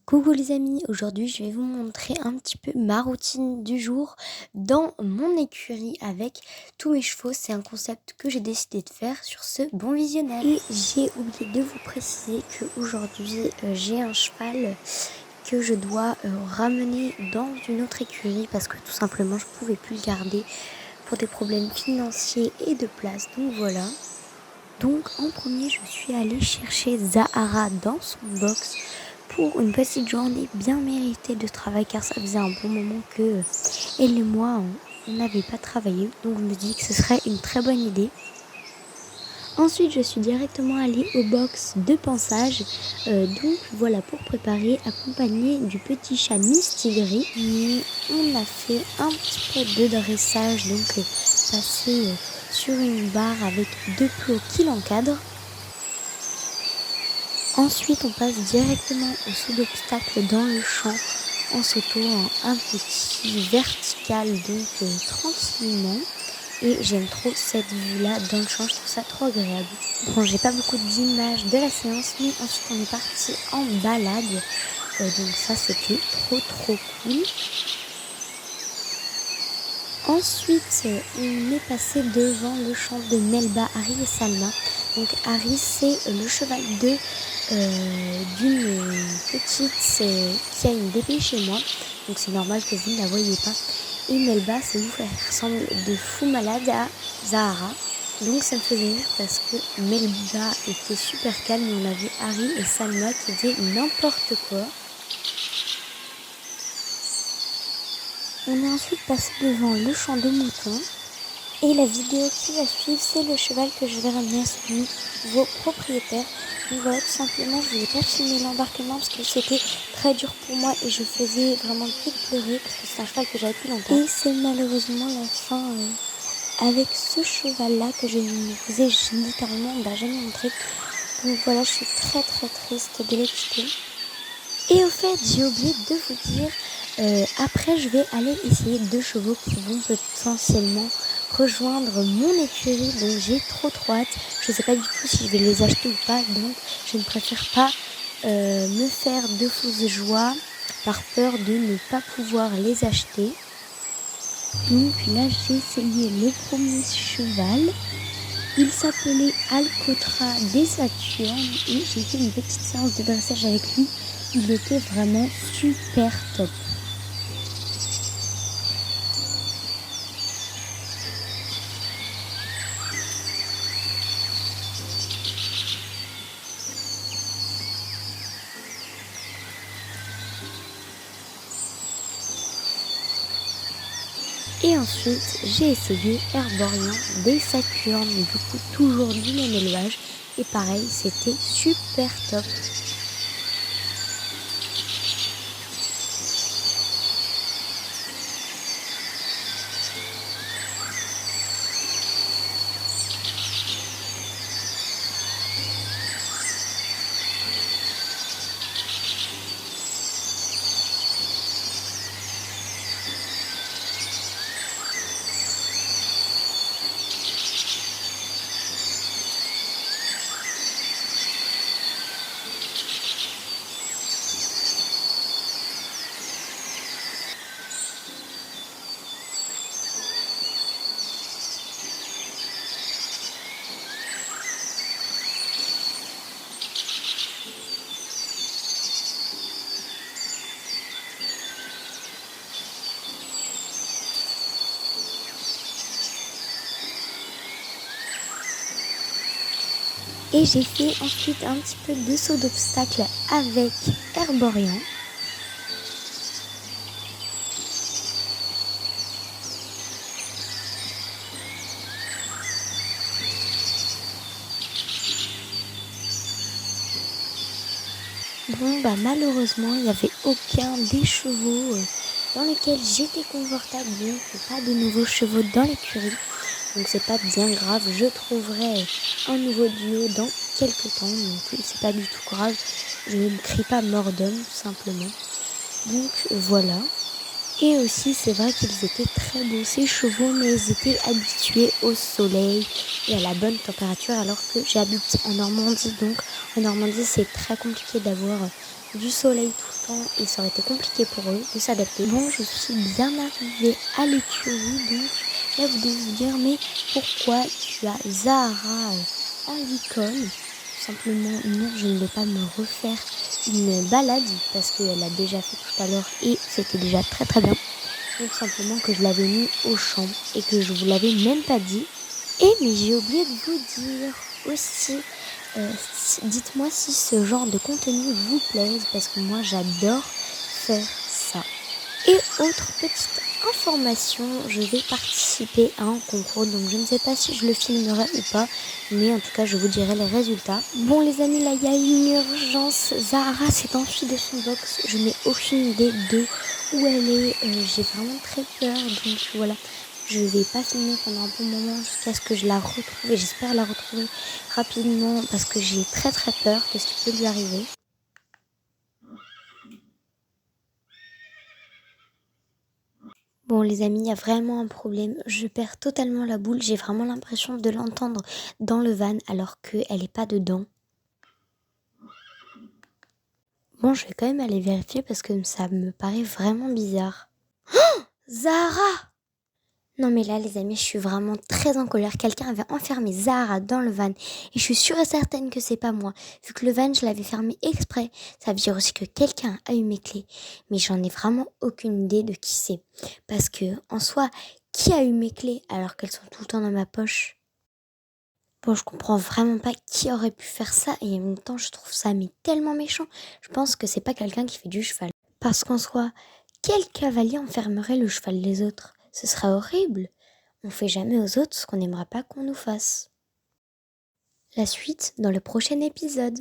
Coucou les amis, aujourd'hui je vais vous montrer un petit peu ma routine du jour dans mon écurie avec tous mes chevaux. C'est un concept que j'ai décidé de faire. Sur ce, bon visionnage. Et j'ai oublié de vous préciser qu'aujourd'hui j'ai un cheval que je dois ramener dans une autre écurie parce que tout simplement je pouvais plus le garder pour des problèmes financiers et de place. Donc voilà. Donc en premier je suis allée chercher Zahara dans son box pour une petite journée bien méritée de travail car ça faisait un bon moment que elle et moi on n'avait pas travaillé, donc je me dis que ce serait une très bonne idée. Ensuite je suis directement allée au box de pansage, donc voilà, pour préparer, accompagné du petit chat Mistigris. Et on a fait un petit peu de dressage, donc passé sur une barre avec deux plots qui l'encadrent. Ensuite, on passe directement au saut d'obstacle dans le champ en sautant un petit vertical, donc tranquillement. Et j'aime trop cette vue-là dans le champ, je trouve ça trop agréable. Bon, j'ai pas beaucoup d'images de la séance, mais ensuite on est parti en balade. Donc ça, c'était trop cool. Ensuite, on est passé devant le champ de Melba, Harry et Salma. Donc Harry, c'est le cheval d'une petite qui a une DP chez moi. Donc c'est normal que vous ne la voyez pas. Et Melba, c'est ouf, elle ressemble de fou malade à Zahara. Donc ça me faisait rire parce que Melba était super calme et on avait Harry et Salma qui faisaient n'importe quoi. On est ensuite passé devant le champ de moutons. Et la vidéo qui va suivre, c'est le cheval que je vais ramener à son nouveau propriétaire. Donc voilà, tout simplement, je ne voulais pas filmer l'embarquement parce que c'était très dur pour moi et je faisais vraiment vite pleurer parce que c'est un cheval que j'avais depuis longtemps. Et c'est malheureusement la fin avec ce cheval-là que je ne vous ai littéralement jamais montré. Donc voilà, je suis très triste de le quitter. Et au fait, j'ai oublié de vous dire, après je vais aller essayer 2 chevaux qui vont potentiellement rejoindre mon écurie, donc j'ai trop hâte. Je sais pas du tout si je vais les acheter ou pas, donc je ne préfère pas me faire de fausses joies par peur de ne pas pouvoir les acheter. Donc là j'ai essayé le premier cheval. Il s'appelait Alcotra des Saturnes et j'ai fait une petite séance de dressage avec lui. Il était vraiment super top. Et ensuite, j'ai essayé Herborian des Saturnes, du coup toujours du même élevage. Et pareil, c'était super top. Et j'ai fait ensuite un petit peu de saut d'obstacle avec Herborian. Bon malheureusement il n'y avait aucun des chevaux dans lesquels j'étais confortable, donc pas de nouveaux chevaux dans l'écurie. Donc c'est pas bien grave, je trouverai un nouveau duo dans quelques temps, donc c'est pas du tout grave. Je ne crie pas mort d'homme tout simplement. Donc voilà. Et aussi c'est vrai qu'ils étaient très beaux ces chevaux, mais ils étaient habitués au soleil et à la bonne température alors que j'habite en Normandie. Donc en Normandie c'est très compliqué d'avoir du soleil tout le temps. enfants et ça aurait été compliqué pour eux de s'adapter. Bon, je suis bien arrivée à l'écurie, donc là vous devez vous dire, mais pourquoi tu as Zahara en licorne? Simplement, non, je ne vais pas me refaire une balade parce qu'elle a déjà fait tout à l'heure et c'était déjà très très bien. Donc simplement que je l'avais mis au champ et que je vous l'avais même pas dit. Et mais j'ai oublié de vous dire aussi, dites-moi si ce genre de contenu vous plaise parce que moi j'adore faire ça. Et autre petite information, je vais participer à un concours, donc je ne sais pas si je le filmerai ou pas, mais en tout cas je vous dirai les résultats. Bon les amis, là il y a une urgence, Zahara s'est enfuie de son box, je n'ai aucune idée de où elle est, j'ai vraiment très peur, donc voilà. Je vais pas filmer pendant un bon moment jusqu'à ce que je la retrouve et j'espère la retrouver rapidement parce que j'ai très très peur de ce qui peut lui arriver. Bon les amis, il y a vraiment un problème. Je perds totalement la boule. J'ai vraiment l'impression de l'entendre dans le van alors qu'elle n'est pas dedans. Bon, je vais quand même aller vérifier parce que ça me paraît vraiment bizarre. Zahara! Non mais là les amis, je suis vraiment très en colère. Quelqu'un avait enfermé Zahara dans le van et je suis sûre et certaine que c'est pas moi. Vu que le van je l'avais fermé exprès, ça veut dire aussi que quelqu'un a eu mes clés. Mais j'en ai vraiment aucune idée de qui c'est. Parce que en soi, qui a eu mes clés alors qu'elles sont tout le temps dans ma poche? Bon, je comprends vraiment pas qui aurait pu faire ça et en même temps je trouve ça mais tellement méchant. Je pense que c'est pas quelqu'un qui fait du cheval. Parce qu'en soi, quel cavalier enfermerait le cheval des autres? Ce serait horrible. On fait jamais aux autres ce qu'on n'aimerait pas qu'on nous fasse. La suite dans le prochain épisode.